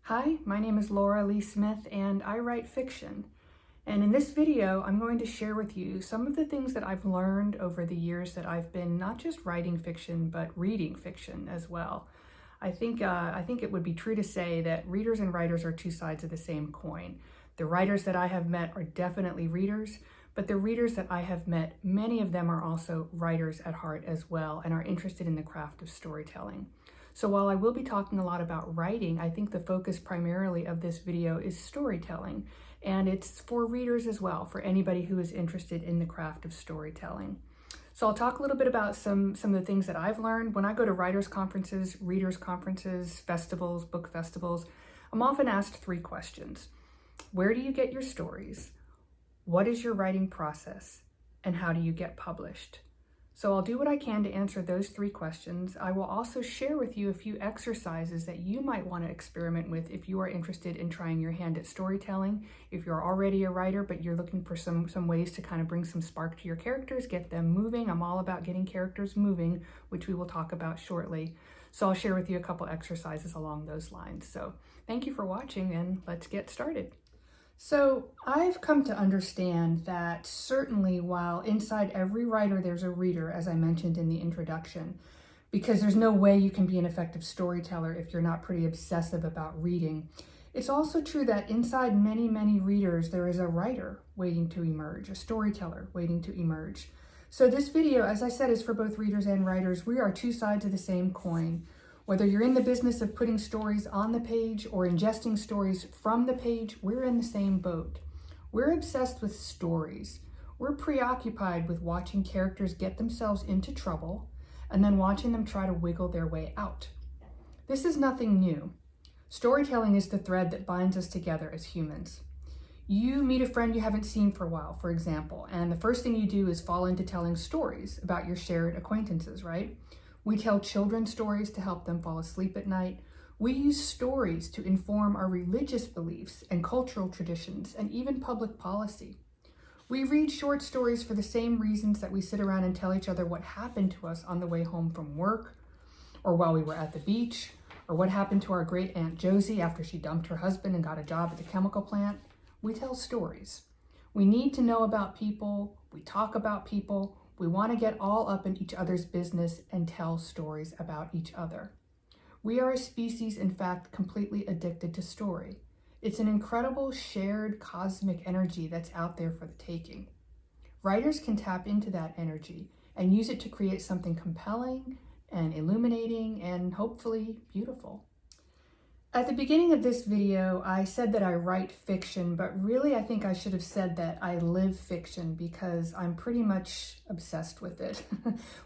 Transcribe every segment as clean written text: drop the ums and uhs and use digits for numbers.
Hi, my name is Laura Lee Smith and I write fiction. And in this video, I'm going to share with you some of the things that I've learned over the years that I've been not just writing fiction, but reading fiction as well. I think it would be true to say that readers and writers are two sides of the same coin. The writers that I have met are definitely readers, but the readers that I have met, many of them are also writers at heart as well and are interested in the craft of storytelling. So while I will be talking a lot about writing, I think the focus primarily of this video is storytelling. And it's for readers as well, for anybody who is interested in the craft of storytelling. So I'll talk a little bit about some of the things that I've learned. When I go to writers' conferences, readers' conferences, festivals, book festivals, I'm often asked three questions. Where do you get your stories? What is your writing process? And how do you get published? So I'll do what I can to answer those three questions. I will also share with you a few exercises that you might want to experiment with if you are interested in trying your hand at storytelling. If you're already a writer, but you're looking for some ways to kind of bring some spark to your characters, get them moving. I'm all about getting characters moving, which we will talk about shortly. So I'll share with you a couple exercises along those lines. So thank you for watching and let's get started. So I've come to understand that certainly while inside every writer there's a reader, as I mentioned in the introduction, because there's no way you can be an effective storyteller if you're not pretty obsessive about reading. It's also true that inside many, many readers, there is a writer waiting to emerge, a storyteller waiting to emerge. So this video, as I said, is for both readers and writers. We are two sides of the same coin. Whether you're in the business of putting stories on the page or ingesting stories from the page, we're in the same boat. We're obsessed with stories. We're preoccupied with watching characters get themselves into trouble and then watching them try to wiggle their way out. This is nothing new. Storytelling is the thread that binds us together as humans. You meet a friend you haven't seen for a while, for example, and the first thing you do is fall into telling stories about your shared acquaintances, right? We tell children stories to help them fall asleep at night. We use stories to inform our religious beliefs and cultural traditions and even public policy. We read short stories for the same reasons that we sit around and tell each other what happened to us on the way home from work, or while we were at the beach, or what happened to our great Aunt Josie after she dumped her husband and got a job at the chemical plant. We tell stories. We need to know about people. We talk about people. We want to get all up in each other's business and tell stories about each other. We are a species, in fact, completely addicted to story. It's an incredible shared cosmic energy that's out there for the taking. Writers can tap into that energy and use it to create something compelling and illuminating and hopefully beautiful. At the beginning of this video, I said that I write fiction, but really I think I should have said that I live fiction because I'm pretty much obsessed with it.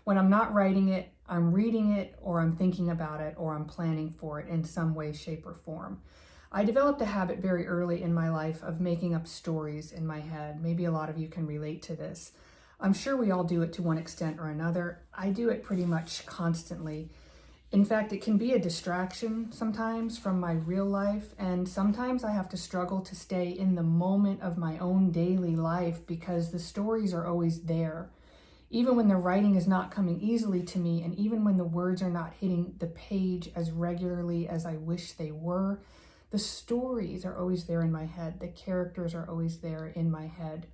When I'm not writing it, I'm reading it, or I'm thinking about it, or I'm planning for it in some way, shape, or form. I developed a habit very early in my life of making up stories in my head. Maybe a lot of you can relate to this. I'm sure we all do it to one extent or another. I do it pretty much constantly. In fact, it can be a distraction sometimes from my real life, and sometimes I have to struggle to stay in the moment of my own daily life because the stories are always there. Even when the writing is not coming easily to me, and even when the words are not hitting the page as regularly as I wish they were, the stories are always there in my head. The characters are always there in my head.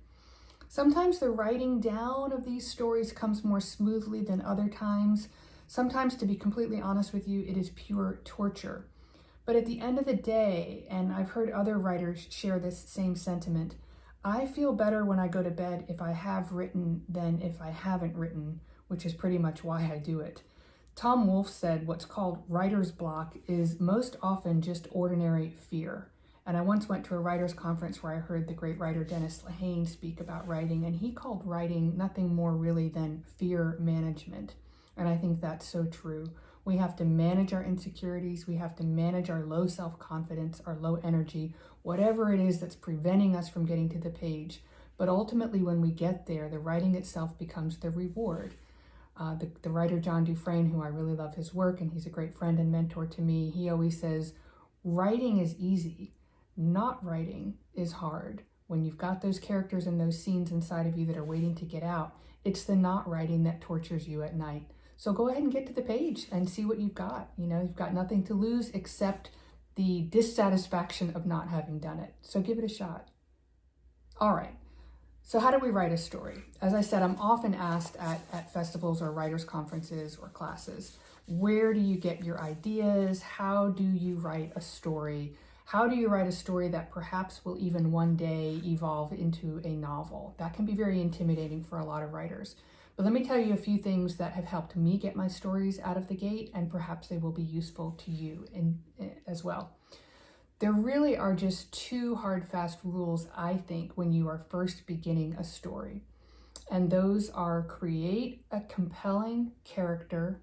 Sometimes the writing down of these stories comes more smoothly than other times. Sometimes, to be completely honest with you, it is pure torture. But at the end of the day, and I've heard other writers share this same sentiment, I feel better when I go to bed if I have written than if I haven't written, which is pretty much why I do it. Tom Wolfe said what's called writer's block is most often just ordinary fear. And I once went to a writer's conference where I heard the great writer Dennis Lehane speak about writing, and he called writing nothing more really than fear management. And I think that's so true. We have to manage our insecurities. We have to manage our low self-confidence, our low energy, whatever it is that's preventing us from getting to the page. But ultimately, when we get there, the writing itself becomes the reward. The writer John Dufresne, who I really love his work, and he's a great friend and mentor to me, he always says, writing is easy. Not writing is hard. When you've got those characters and those scenes inside of you that are waiting to get out, it's the not writing that tortures you at night. So go ahead and get to the page and see what you've got. You know, you've got nothing to lose except the dissatisfaction of not having done it. So give it a shot. All right. So how do we write a story? As I said, I'm often asked at festivals or writers' conferences or classes, where do you get your ideas? How do you write a story? How do you write a story that perhaps will even one day evolve into a novel? That can be very intimidating for a lot of writers. But let me tell you a few things that have helped me get my stories out of the gate, and perhaps they will be useful to you as well. There really are just two hard, fast rules, I think, when you are first beginning a story. And those are create a compelling character.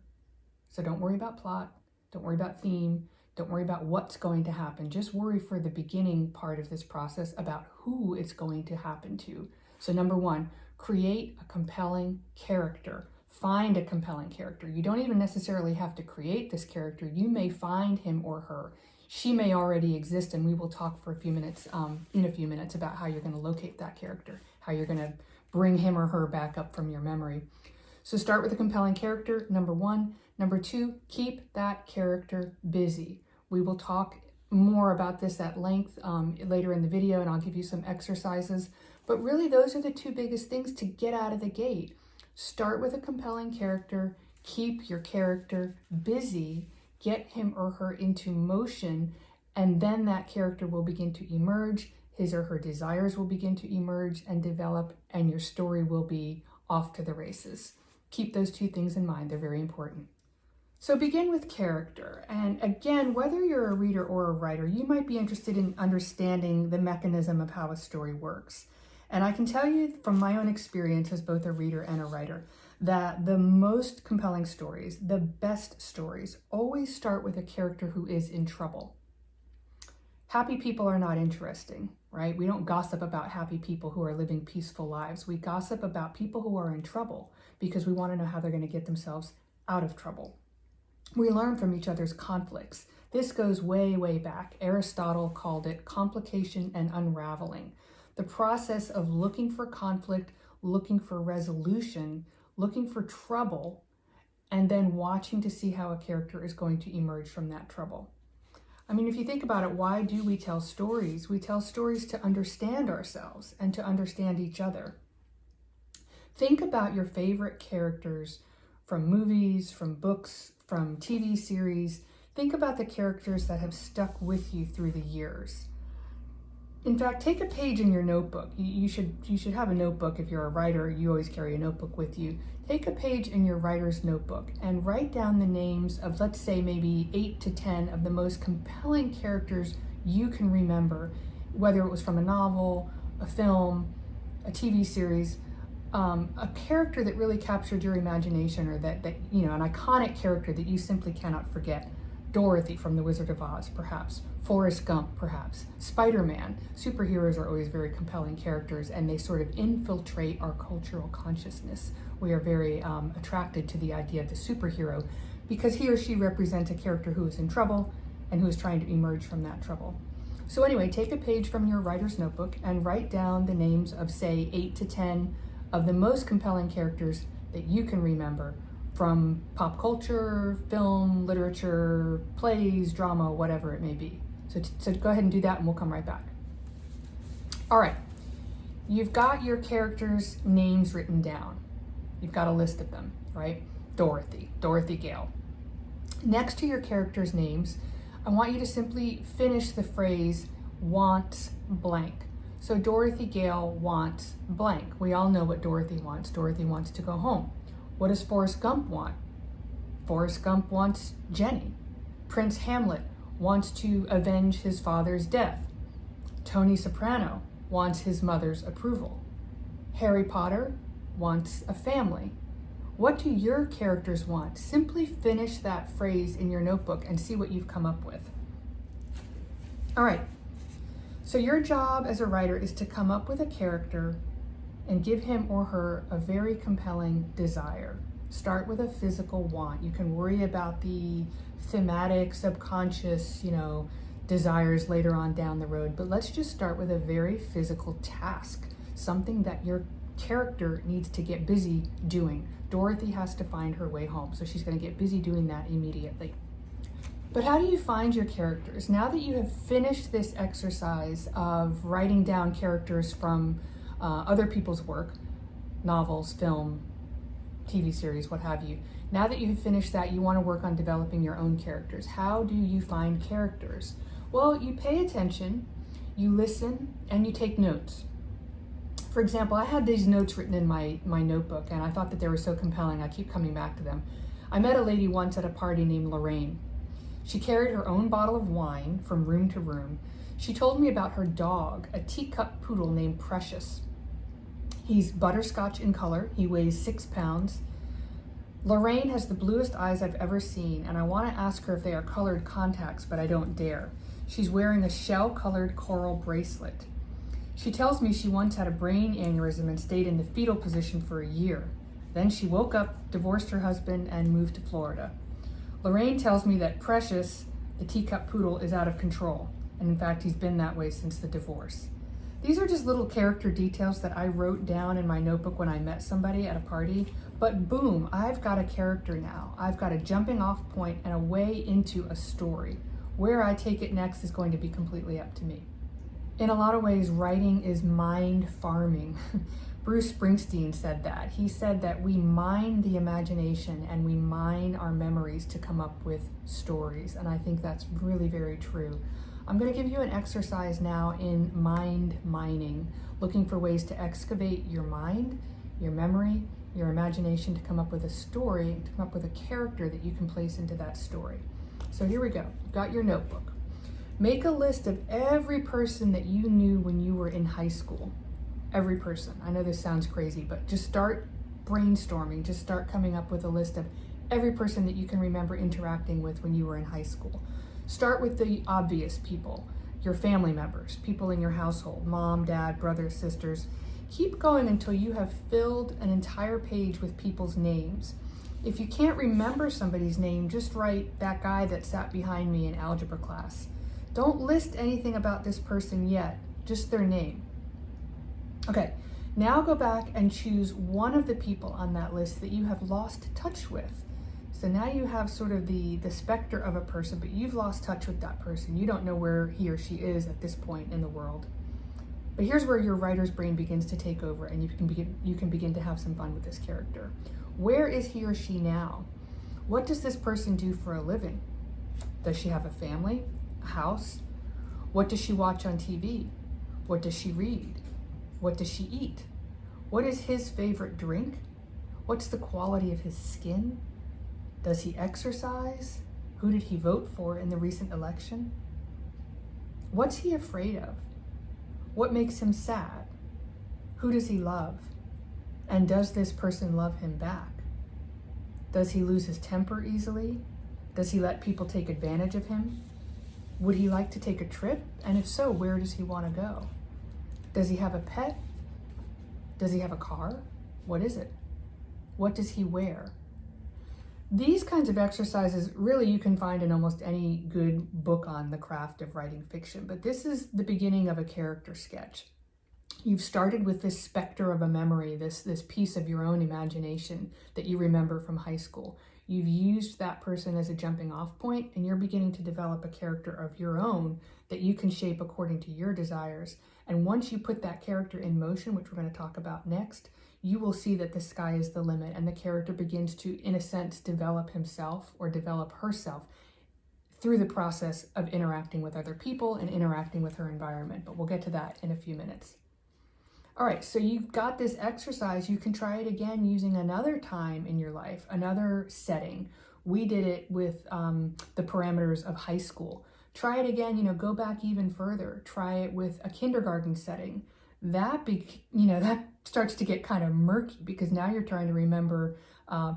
So don't worry about plot, don't worry about theme, don't worry about what's going to happen. Just worry for the beginning part of this process about who it's going to happen to. So number one, create a compelling character. Find a compelling character. You don't even necessarily have to create this character. You may find him or her. She may already exist, and we will talk for a few minutes, in a few minutes, about how you're going to locate that character, how you're going to bring him or her back up from your memory. So start with a compelling character, number one. Number two, keep that character busy. We will talk more about this at length later in the video, and I'll give you some exercises. But really, those are the two biggest things to get out of the gate. Start with a compelling character, keep your character busy, get him or her into motion, and then that character will begin to emerge. His or her desires will begin to emerge and develop, and your story will be off to the races. Keep those two things in mind. They're very important. So begin with character. And again, whether you're a reader or a writer, you might be interested in understanding the mechanism of how a story works. And I can tell you from my own experience as both a reader and a writer, that the most compelling stories, the best stories, always start with a character who is in trouble. Happy people are not interesting, right? We don't gossip about happy people who are living peaceful lives. We gossip about people who are in trouble because we want to know how they're going to get themselves out of trouble. We learn from each other's conflicts. This goes way, way back. Aristotle called it complication and unraveling. The process of looking for conflict, looking for resolution, looking for trouble, and then watching to see how a character is going to emerge from that trouble. I mean, if you think about it, why do we tell stories? We tell stories to understand ourselves and to understand each other. Think about your favorite characters from movies, from books, from TV series. Think about the characters that have stuck with you through the years. In fact, take a page in your notebook. You should have a notebook. If you're a writer, you always carry a notebook with you. Take a page in your writer's notebook and write down the names of, let's say, maybe 8 to 10 of the most compelling characters you can remember, whether it was from a novel, a film, a TV series, a character that really captured your imagination, or that an iconic character that you simply cannot forget. Dorothy from The Wizard of Oz, perhaps. Forrest Gump, perhaps. Spider-Man. Superheroes are always very compelling characters, and they sort of infiltrate our cultural consciousness. We are very attracted to the idea of the superhero because he or she represents a character who is in trouble and who is trying to emerge from that trouble. So anyway, take a page from your writer's notebook and write down the names of, say, 8 to 10 of the most compelling characters that you can remember from pop culture, film, literature, plays, drama, whatever it may be. So go ahead and do that, and we'll come right back. All right, you've got your characters' names written down. You've got a list of them, right? Dorothy Gale. Next to your characters' names, I want you to simply finish the phrase wants blank. So Dorothy Gale wants blank. We all know what Dorothy wants. Dorothy wants to go home. What does Forrest Gump want? Forrest Gump wants Jenny. Prince Hamlet wants to avenge his father's death. Tony Soprano wants his mother's approval. Harry Potter wants a family. What do your characters want? Simply finish that phrase in your notebook and see what you've come up with. All right, so your job as a writer is to come up with a character and give him or her a very compelling desire. Start with a physical want. You can worry about the thematic, subconscious, desires later on down the road, but let's just start with a very physical task, something that your character needs to get busy doing. Dorothy has to find her way home, so she's going to get busy doing that immediately. But how do you find your characters? Now that you have finished this exercise of writing down characters from other people's work, novels, film, TV series, what have you, now that you've finished that, you want to work on developing your own characters. How do you find characters? Well, you pay attention, you listen, and you take notes. For example, I had these notes written in my notebook, and I thought that they were so compelling, I keep coming back to them. I met a lady once at a party named Lorraine. She carried her own bottle of wine from room to room. She told me about her dog, a teacup poodle named Precious. He's butterscotch in color. He weighs 6 pounds. Lorraine has the bluest eyes I've ever seen, and I want to ask her if they are colored contacts, but I don't dare. She's wearing a shell-colored coral bracelet. She tells me she once had a brain aneurysm and stayed in the fetal position for a year. Then she woke up, divorced her husband, and moved to Florida. Lorraine tells me that Precious, the teacup poodle, is out of control. And in fact, he's been that way since the divorce. These are just little character details that I wrote down in my notebook when I met somebody at a party. But boom, I've got a character now. I've got a jumping off point and a way into a story. Where I take it next is going to be completely up to me. In a lot of ways, writing is mind farming. Bruce Springsteen said that. He said that we mine the imagination and we mine our memories to come up with stories. And I think that's really very true. I'm going to give you an exercise now in mind mining, looking for ways to excavate your mind, your memory, your imagination to come up with a story, to come up with a character that you can place into that story. So here we go. You've got your notebook. Make a list of every person that you knew when you were in high school. Every person. I know this sounds crazy, but just start brainstorming. Just start coming up with a list of every person that you can remember interacting with when you were in high school. Start with the obvious people, your family members, people in your household, mom, dad, brothers, sisters. Keep going until you have filled an entire page with people's names. If you can't remember somebody's name, just write that guy that sat behind me in algebra class. Don't list anything about this person yet, just their name. Okay, now go back and choose one of the people on that list that you have lost touch with. So now you have sort of the specter of a person, but you've lost touch with that person. You don't know where he or she is at this point in the world. But here's where your writer's brain begins to take over, and you can begin to have some fun with this character. Where is he or she now? What does this person do for a living? Does she have a family, a house? What does she watch on TV? What does she read? What does she eat? What is his favorite drink? What's the quality of his skin? Does he exercise? Who did he vote for in the recent election? What's he afraid of? What makes him sad? Who does he love? And does this person love him back? Does he lose his temper easily? Does he let people take advantage of him? Would he like to take a trip? And if so, where does he want to go? Does he have a pet? Does he have a car? What is it? What does he wear? These kinds of exercises, really, you can find in almost any good book on the craft of writing fiction, but this is the beginning of a character sketch. You've started with this specter of a memory, this piece of your own imagination that you remember from high school. You've used that person as a jumping off point, and you're beginning to develop a character of your own that you can shape according to your desires. And once you put that character in motion, which we're going to talk about next, you will see that the sky is the limit, and the character begins to, in a sense, develop himself or develop herself through the process of interacting with other people and interacting with her environment. But we'll get to that in a few minutes. All right, so you've got this exercise. You can try it again using another time in your life, another setting. We did it with the parameters of high school. Try it again, go back even further. Try it with a kindergarten setting. That starts to get kind of murky because now you're trying to remember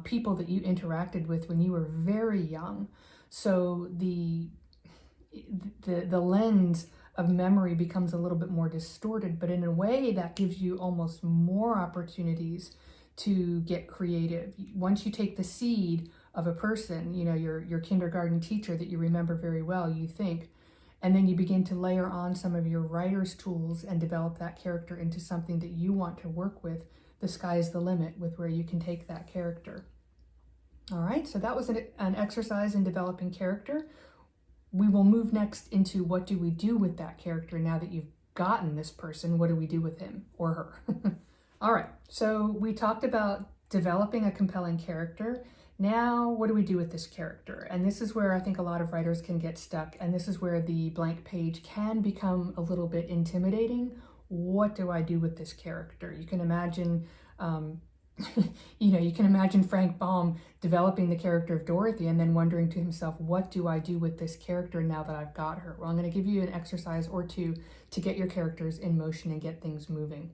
people that you interacted with when you were very young. So the lens of memory becomes a little bit more distorted, but in a way that gives you almost more opportunities to get creative. Once you take the seed of a person, your kindergarten teacher that you remember very well, you think, and then you begin to layer on some of your writer's tools and develop that character into something that you want to work with. The sky is the limit with where you can take that character. All right, so that was an exercise in developing character. we will move next into what do we do with that character now that you've gotten this person? What do we do with him or her? All right, so we talked about developing a compelling character. Now, what do we do with this character? And this is where I think a lot of writers can get stuck, and this is where the blank page can become a little bit intimidating. What do I do with this character? You can imagine, you can imagine Frank Baum developing the character of Dorothy and then wondering to himself, what do I do with this character now that I've got her? Well, I'm going to give you an exercise or two to get your characters in motion and get things moving.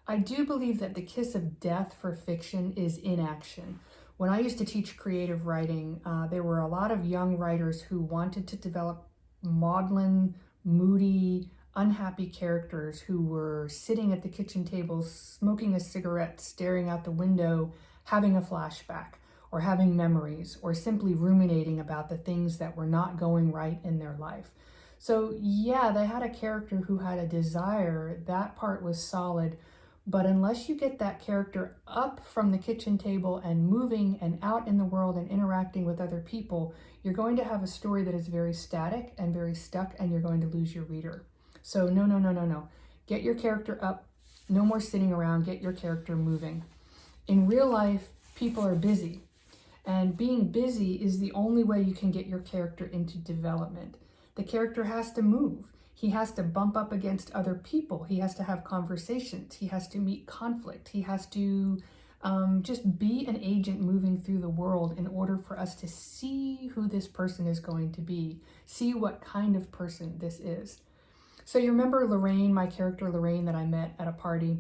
I do believe that the kiss of death for fiction is inaction. When I used to teach creative writing, there were a lot of young writers who wanted to develop maudlin, moody, unhappy characters who were sitting at the kitchen table, smoking a cigarette, staring out the window, having a flashback, or having memories, or simply ruminating about the things that were not going right in their life. So yeah, they had a character who had a desire. That part was solid. But unless you get that character up from the kitchen table and moving and out in the world and interacting with other people, you're going to have a story that is very static and very stuck, and you're going to lose your reader. So no. Get your character up. No more sitting around. Get your character moving. In real life, people are busy. And being busy is the only way you can get your character into development. The character has to move. He has to bump up against other people. He has to have conversations. He has to meet conflict. He has to just be an agent moving through the world in order for us to see who this person is going to be, see what kind of person this is. So you remember Lorraine, my character Lorraine that I met at a party?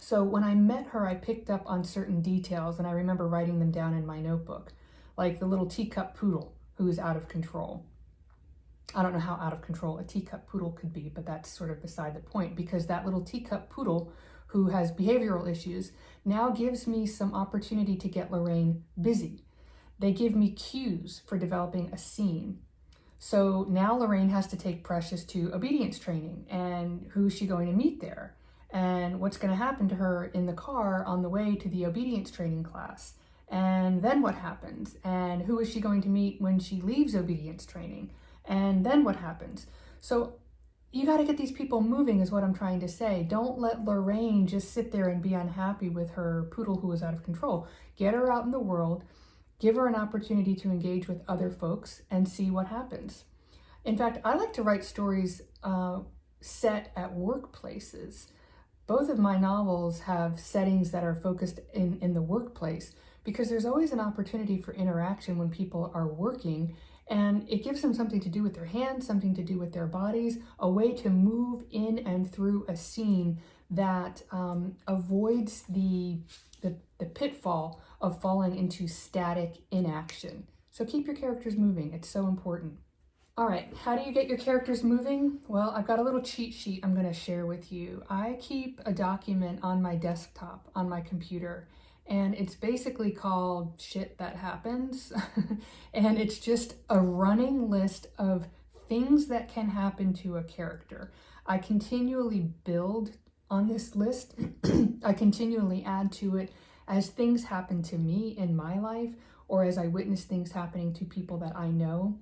So when I met her, I picked up on certain details, and I remember writing them down in my notebook, like the little teacup poodle who's out of control. I don't know how out of control a teacup poodle could be, but that's sort of beside the point, because that little teacup poodle who has behavioral issues now gives me some opportunity to get Lorraine busy. They give me cues for developing a scene. So now Lorraine has to take Precious to obedience training, and who's she going to meet there? And what's going to happen to her in the car on the way to the obedience training class? And then what happens? And who is she going to meet when she leaves obedience training? And then what happens? So you got to get these people moving is what I'm trying to say. Don't let Lorraine just sit there and be unhappy with her poodle who is out of control. Get her out in the world, give her an opportunity to engage with other folks and see what happens. In fact, I like to write stories set at workplaces. Both of my novels have settings that are focused in the workplace, because there's always an opportunity for interaction when people are working. And it gives them something to do with their hands, something to do with their bodies, a way to move in and through a scene that avoids the pitfall of falling into static inaction. So keep your characters moving. It's so important. All right, how do you get your characters moving? Well, I've got a little cheat sheet I'm going to share with you. I keep a document on my desktop, on my computer, and it's basically called Shit That Happens. And it's just a running list of things that can happen to a character. I continually build on this list. I continually add to it as things happen to me in my life, or as I witness things happening to people that I know.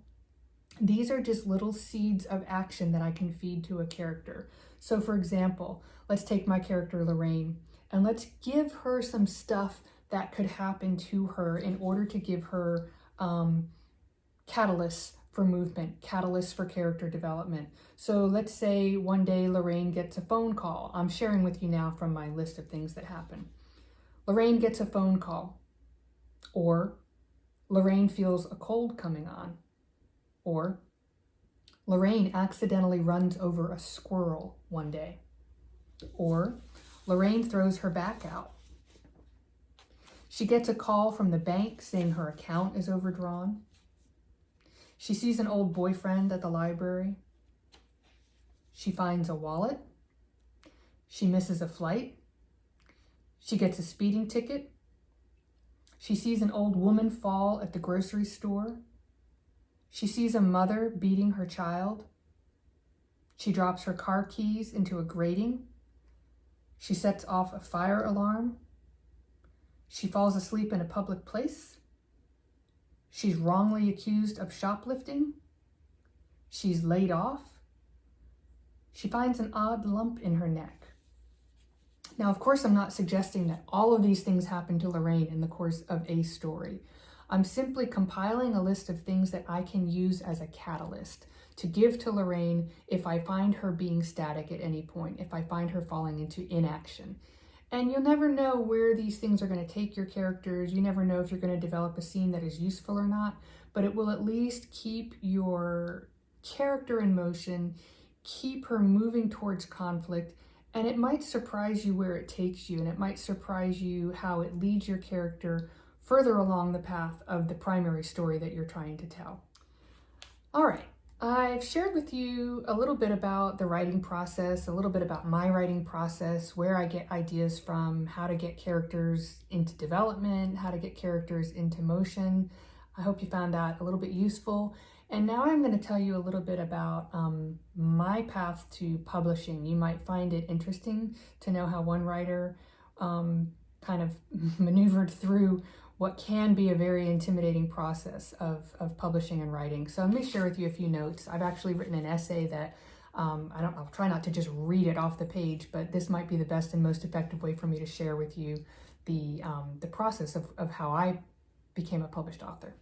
These are just little seeds of action that I can feed to a character. So for example, let's take my character Lorraine, and let's give her some stuff that could happen to her in order to give her catalysts for movement, catalysts for character development. So let's say one day Lorraine gets a phone call. I'm sharing with you now from my list of things that happen. Lorraine gets a phone call, or Lorraine feels a cold coming on, or Lorraine accidentally runs over a squirrel one day, or Lorraine throws her back out. She gets a call from the bank saying her account is overdrawn. She sees an old boyfriend at the library. She finds a wallet. She misses a flight. She gets a speeding ticket. She sees an old woman fall at the grocery store. She sees a mother beating her child. She drops her car keys into a grating. She sets off a fire alarm. She falls asleep in a public place. She's wrongly accused of shoplifting. She's laid off. She finds an odd lump in her neck. Now, of course, I'm not suggesting that all of these things happen to Lorraine in the course of a story. I'm simply compiling a list of things that I can use as a catalyst to give to Lorraine if I find her being static at any point, if I find her falling into inaction. And you'll never know where these things are going to take your characters. You never know if you're going to develop a scene that is useful or not, but it will at least keep your character in motion, keep her moving towards conflict, and it might surprise you where it takes you, and it might surprise you how it leads your character further along the path of the primary story that you're trying to tell. All right, I've shared with you a little bit about the writing process, a little bit about my writing process, where I get ideas from, how to get characters into development, how to get characters into motion. I hope you found that a little bit useful. And now I'm going to tell you a little bit about my path to publishing. You might find it interesting to know how one writer kind of maneuvered through what can be a very intimidating process of publishing and writing. So let me share with you a few notes. I've actually written an essay that I'll try not to just read it off the page, but this might be the best and most effective way for me to share with you the process of how I became a published author.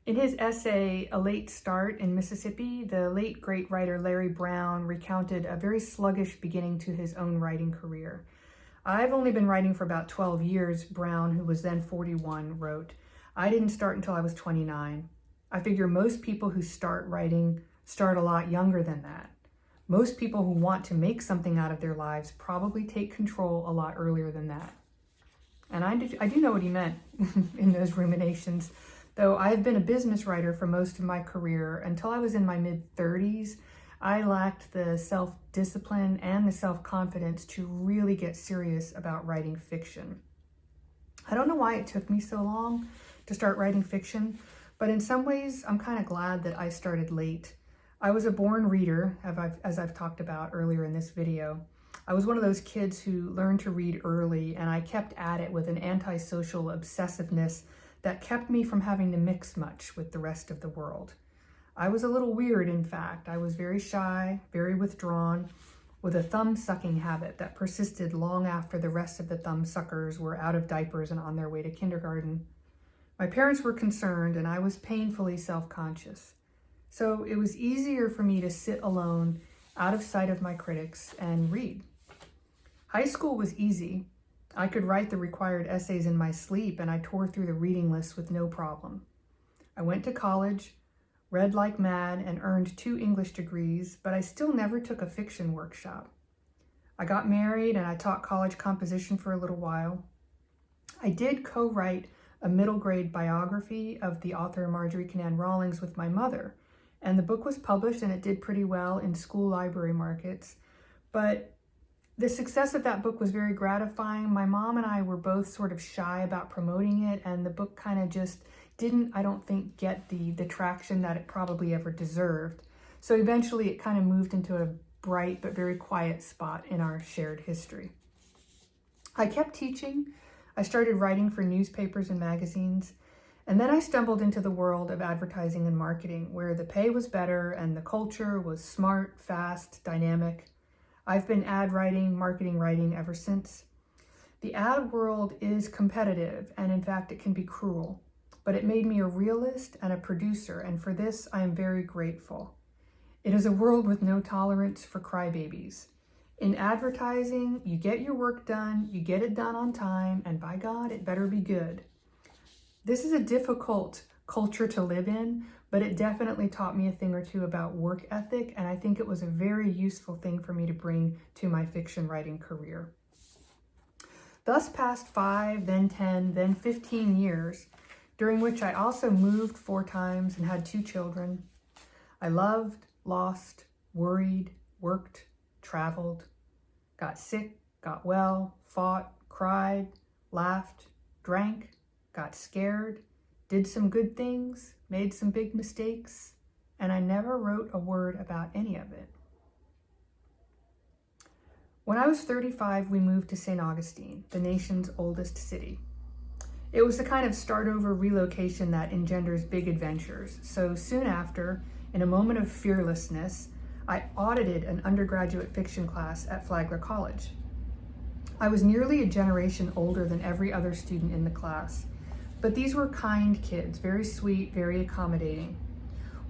In his essay, A Late Start in Mississippi, the late great writer Larry Brown recounted a very sluggish beginning to his own writing career. I've only been writing for about 12 years, Brown, who was then 41, wrote. I didn't start until I was 29. I figure most people who start writing start a lot younger than that. Most people who want to make something out of their lives probably take control a lot earlier than that. And I do know what he meant in those ruminations. Though I've been a business writer for most of my career, until I was in my mid-30s, I lacked the self-discipline and the self-confidence to really get serious about writing fiction. I don't know why it took me so long to start writing fiction, but in some ways, I'm kind of glad that I started late. I was a born reader, as I've talked about earlier in this video. I was one of those kids who learned to read early, and I kept at it with an antisocial obsessiveness that kept me from having to mix much with the rest of the world. I was a little weird, in fact. I was very shy, very withdrawn, with a thumb-sucking habit that persisted long after the rest of the thumb-suckers were out of diapers and on their way to kindergarten. My parents were concerned, and I was painfully self-conscious. So it was easier for me to sit alone, out of sight of my critics, and read. High school was easy. I could write the required essays in my sleep, and I tore through the reading list with no problem. I went to college, read like mad, and earned 2 English degrees, but I still never took a fiction workshop. I got married, and I taught college composition for a little while. I did co-write a middle grade biography of the author Marjorie Kinnan Rawlings with my mother, and the book was published, and it did pretty well in school library markets. But the success of that book was very gratifying. My mom and I were both sort of shy about promoting it, and the book kind of just didn't, I don't think, get the traction that it probably ever deserved. So eventually it kind of moved into a bright but very quiet spot in our shared history. I kept teaching. I started writing for newspapers and magazines. And then I stumbled into the world of advertising and marketing, where the pay was better and the culture was smart, fast, dynamic. I've been ad writing, marketing writing ever since. The ad world is competitive, and in fact, it can be cruel. But it made me a realist and a producer, and for this, I am very grateful. It is a world with no tolerance for crybabies. In advertising, you get your work done, you get it done on time, and by God, it better be good. This is a difficult culture to live in, but it definitely taught me a thing or two about work ethic, and I think it was a very useful thing for me to bring to my fiction writing career. Thus passed 5, then 10, then 15 years, during which I also moved 4 times and had 2 children. I loved, lost, worried, worked, traveled, got sick, got well, fought, cried, laughed, drank, got scared, did some good things, made some big mistakes, and I never wrote a word about any of it. When I was 35, we moved to St. Augustine, the nation's oldest city. It was the kind of start-over relocation that engenders big adventures. So soon after, in a moment of fearlessness, I audited an undergraduate fiction class at Flagler College. I was nearly a generation older than every other student in the class, but these were kind kids, very sweet, very accommodating.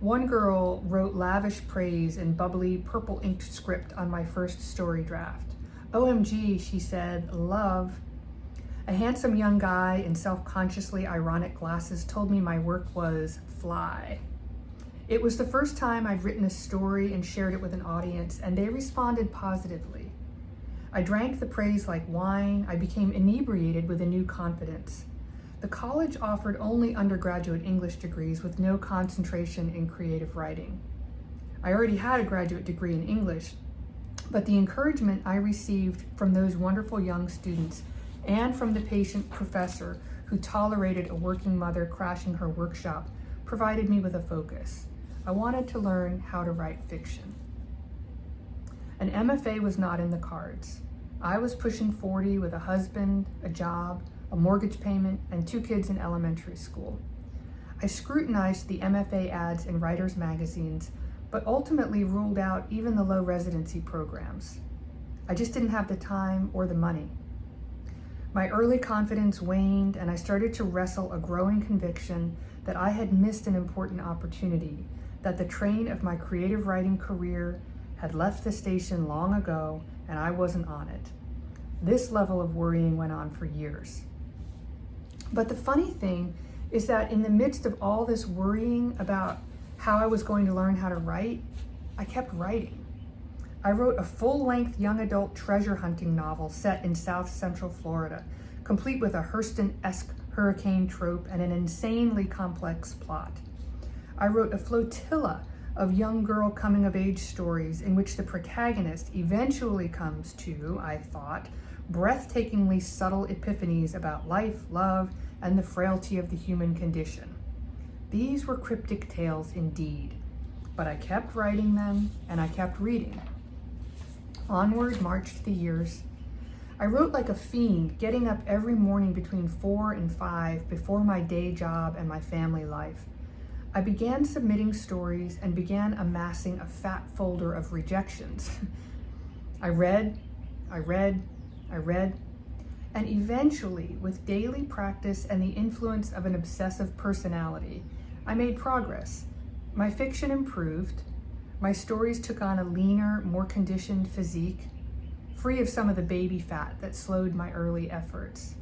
One girl wrote lavish praise in bubbly purple inked script on my first story draft. "OMG," she said, "love." A handsome young guy in self-consciously ironic glasses told me my work was fly. It was the first time I'd written a story and shared it with an audience, and they responded positively. I drank the praise like wine. I became inebriated with a new confidence. The college offered only undergraduate English degrees with no concentration in creative writing. I already had a graduate degree in English, but the encouragement I received from those wonderful young students and from the patient professor who tolerated a working mother crashing her workshop provided me with a focus. I wanted to learn how to write fiction. An MFA was not in the cards. I was pushing 40 with a husband, a job, a mortgage payment, and 2 kids in elementary school. I scrutinized the MFA ads in writers' magazines, but ultimately ruled out even the low residency programs. I just didn't have the time or the money. My early confidence waned, and I started to wrestle a growing conviction that I had missed an important opportunity, that the train of my creative writing career had left the station long ago, and I wasn't on it. This level of worrying went on for years. But the funny thing is that in the midst of all this worrying about how I was going to learn how to write, I kept writing. I wrote a full-length young adult treasure hunting novel set in South Central Florida, complete with a Hurston-esque hurricane trope and an insanely complex plot. I wrote a flotilla of young girl coming-of-age stories in which the protagonist eventually comes to, I thought, breathtakingly subtle epiphanies about life, love, and the frailty of the human condition. These were cryptic tales indeed, but I kept writing them and I kept reading. Onward marched the years. I wrote like a fiend, getting up every morning between 4 and 5 before my day job and my family life. I began submitting stories and began amassing a fat folder of rejections. I read, and eventually, with daily practice and the influence of an obsessive personality, I made progress. My fiction improved. My stories took on a leaner, more conditioned physique, free of some of the baby fat that slowed my early efforts.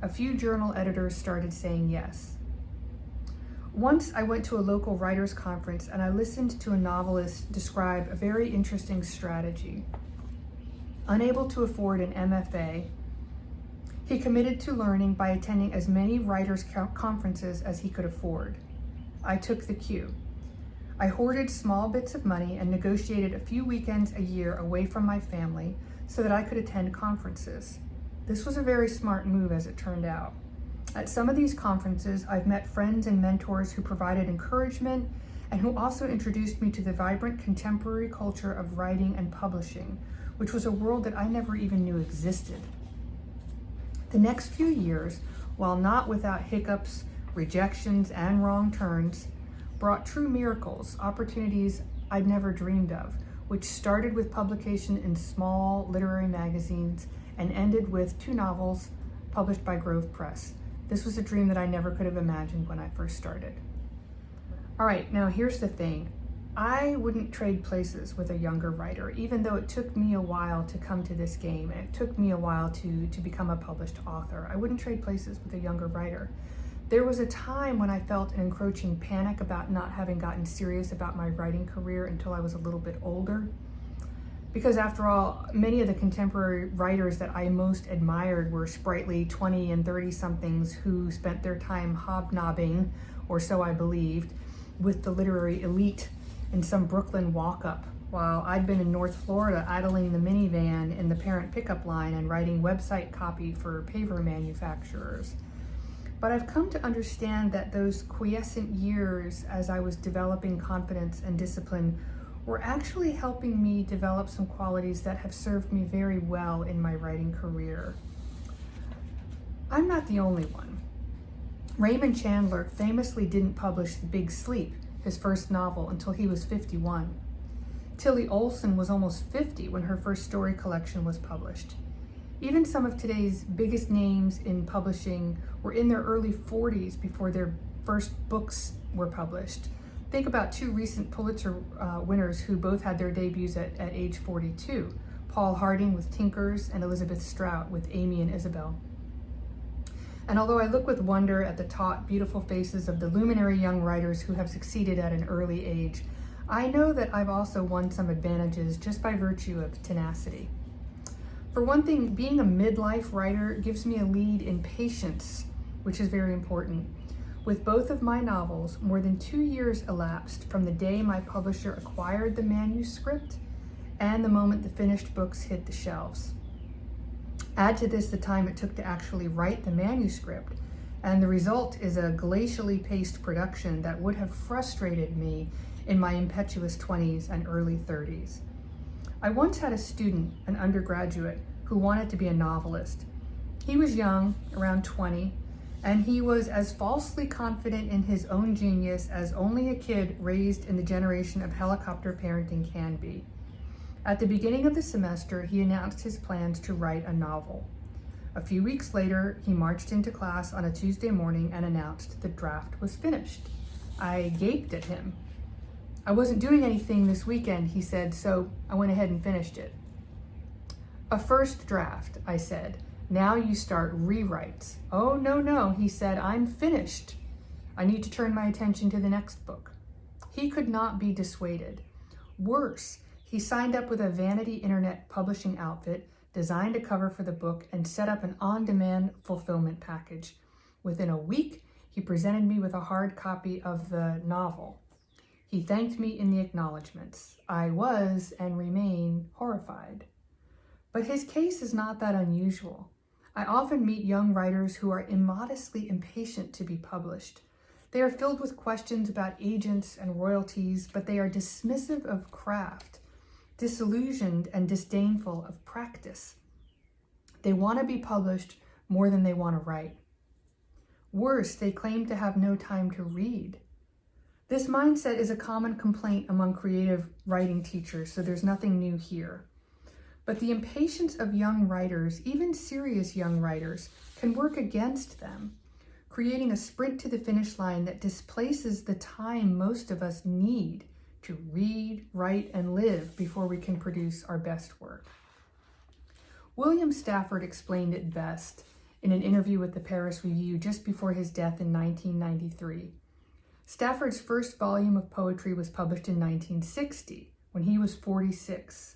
A few journal editors started saying yes. Once I went to a local writers' conference and I listened to a novelist describe a very interesting strategy. Unable to afford an MFA, he committed to learning by attending as many writers' conferences as he could afford. I took the cue. I hoarded small bits of money and negotiated a few weekends a year away from my family so that I could attend conferences. This was a very smart move, as it turned out. At some of these conferences, I've met friends and mentors who provided encouragement and who also introduced me to the vibrant contemporary culture of writing and publishing, which was a world that I never even knew existed. The next few years, while not without hiccups, rejections, and wrong turns, brought true miracles, opportunities I'd never dreamed of, which started with publication in small literary magazines and ended with 2 novels published by Grove Press. This was a dream that I never could have imagined when I first started. All right, now here's the thing. I wouldn't trade places with a younger writer, even though it took me a while to come to this game and it took me a while to become a published author. I wouldn't trade places with a younger writer. There was a time when I felt an encroaching panic about not having gotten serious about my writing career until I was a little bit older. Because after all, many of the contemporary writers that I most admired were sprightly 20 and 30-somethings who spent their time hobnobbing, or so I believed, with the literary elite in some Brooklyn walk-up, while I'd been in North Florida idling the minivan in the parent pickup line and writing website copy for paver manufacturers. But I've come to understand that those quiescent years as I was developing confidence and discipline were actually helping me develop some qualities that have served me very well in my writing career. I'm not the only one. Raymond Chandler famously didn't publish The Big Sleep, his first novel, until he was 51. Tilly Olsen was almost 50 when her first story collection was published. Even some of today's biggest names in publishing were in their early 40s before their first books were published. Think about two recent Pulitzer winners who both had their debuts at age 42. Paul Harding with Tinkers and Elizabeth Strout with Amy and Isabel. And although I look with wonder at the taut, beautiful faces of the luminary young writers who have succeeded at an early age, I know that I've also won some advantages just by virtue of tenacity. For one thing, being a midlife writer gives me a lead in patience, which is very important. With both of my novels, more than 2 years elapsed from the day my publisher acquired the manuscript and the moment the finished books hit the shelves. Add to this the time it took to actually write the manuscript, and the result is a glacially paced production that would have frustrated me in my impetuous 20s and early 30s. I once had a student, an undergraduate, who wanted to be a novelist. He was young, around 20, and he was as falsely confident in his own genius as only a kid raised in the generation of helicopter parenting can be. At the beginning of the semester, he announced his plans to write a novel. A few weeks later, he marched into class on a Tuesday morning and announced the draft was finished. I gaped at him. "I wasn't doing anything this weekend," he said, "so I went ahead and finished it." "A first draft," I said. "Now you start rewrites." "Oh, no," he said, "I'm finished. I need to turn my attention to the next book." He could not be dissuaded. Worse, he signed up with a vanity internet publishing outfit, designed a cover for the book, and set up an on-demand fulfillment package. Within a week, he presented me with a hard copy of the novel. He thanked me in the acknowledgments. I was and remain horrified. But his case is not that unusual. I often meet young writers who are immodestly impatient to be published. They are filled with questions about agents and royalties, but they are dismissive of craft, disillusioned and disdainful of practice. They want to be published more than they want to write. Worse, they claim to have no time to read. This mindset is a common complaint among creative writing teachers, so there's nothing new here. But the impatience of young writers, even serious young writers, can work against them, creating a sprint to the finish line that displaces the time most of us need to read, write, and live before we can produce our best work. William Stafford explained it best in an interview with the Paris Review just before his death in 1993. Stafford's first volume of poetry was published in 1960, when he was 46.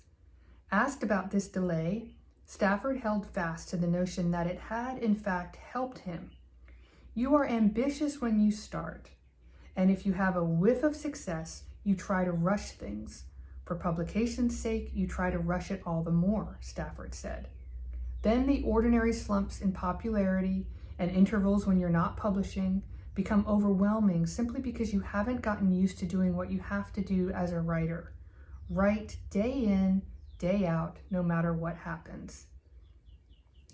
Asked about this delay, Stafford held fast to the notion that it had, in fact, helped him. You are ambitious when you start, and if you have a whiff of success, you try to rush things. For publication's sake, you try to rush it all the more, Stafford said. Then the ordinary slumps in popularity and intervals when you're not publishing become overwhelming simply because you haven't gotten used to doing what you have to do as a writer. Write day in, day out, no matter what happens.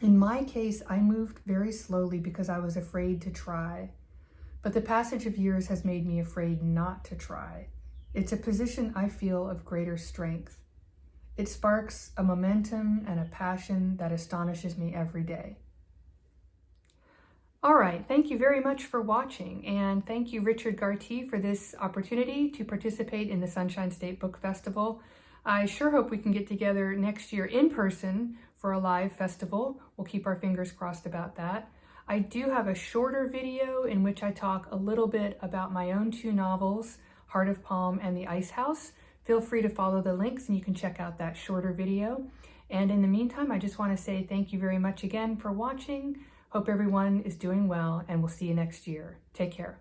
In my case, I moved very slowly because I was afraid to try. But the passage of years has made me afraid not to try. It's a position I feel of greater strength. It sparks a momentum and a passion that astonishes me every day. All right, thank you very much for watching, and thank you, Richard Garty, for this opportunity to participate in the Sunshine State Book Festival. I sure hope we can get together next year in person for a live festival. We'll keep our fingers crossed about that. I do have a shorter video in which I talk a little bit about my own two novels, Heart of Palm and The Ice House. Feel free to follow the links and you can check out that shorter video. And in the meantime, I just want to say thank you very much again for watching. Hope everyone is doing well, and we'll see you next year. Take care.